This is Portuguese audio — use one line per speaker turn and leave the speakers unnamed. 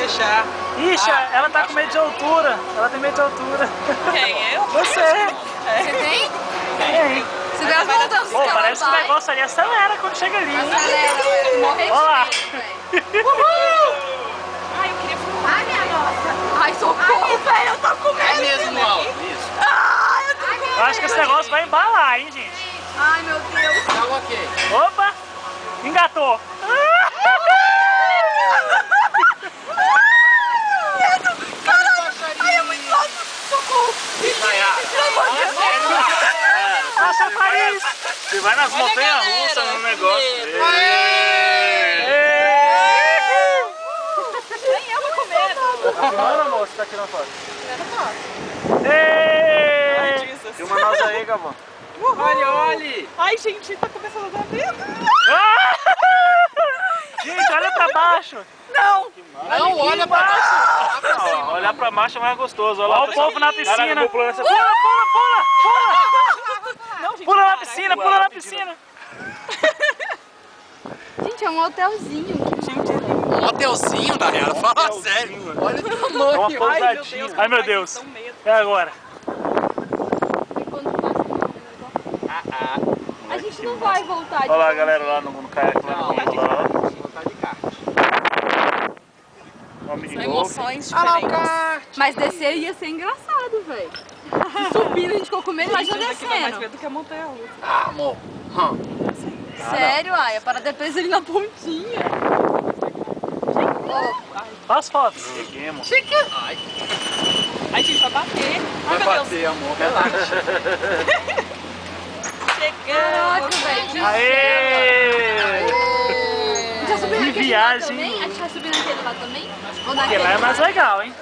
deixar.
Ixi, ela tá com medo de altura. Ela tem medo de altura.
Quem? Eu?
Você.
Você tem?
Tem.
Se der as voltas,
Pô, parece que o negócio ali acelera quando chega ali.
acelera, morrer de
Olha lá.
medo, velho.
Ai, eu queria fumar.
Ai, minha nossa. Ai, socorro, velho, eu tô com medo.
É mesmo, ó. Isso.
Ai, eu tô com medo.
Eu acho que esse negócio vai embalar, hein, gente.
Ai, meu Deus.
Tá ok.
Opa! Engatou.
Ai, é muito alto. Socorro.
Nossa, Paris!
Você vai nas montanhas russas no negócio.
Nem eu vou com medo.
Tá filmando, moço? Tá tirando foto? Filma nós aí, Gabão.
Olha, olha. Ai, gente, tá começando a dar medo.
Gente, olha pra baixo.
Não, olha pra baixo.
Não, olhar pra baixo é mais gostoso. Olha
Olha o povo na piscina.
Caraca, eu vou pular nessa
Pula, pula, pula, pula.
Não, gente,
Pula na piscina, pula na piscina.
Gente, é um hotelzinho.
Um hotelzinho, da real, fala sério. Olha o tamanho.
É uma
Ai,
pousadinha.
Ai, meu Deus. É agora.
A gente não vai voltar de
Olha lá a
novo.
galera lá no caiaque lá no fundo lá.
Vou voltar de kart.
Ó, o mini
São
golfe.
emoções diferentes.
Mas descer ia ser engraçado, velho. Subindo, a gente ficou com medo, imagina
Aqui dá mais
descendo.
medo que a montanha russa.
Ah, amor.
Sério, ai, para depois ele na pontinha.
Olha as fotos.
Cheguemos.
Ai, gente, vai bater.
Vai
Ai, meu Deus.
bater, amor. Relaxa.
Caraca,
Chegando.
velho.
Aê!
A gente vai subir
Que
naquele lá
viagem.
também? A gente vai subir naquele lá também? Ou
Porque lá é
naquele
mais legal, hein?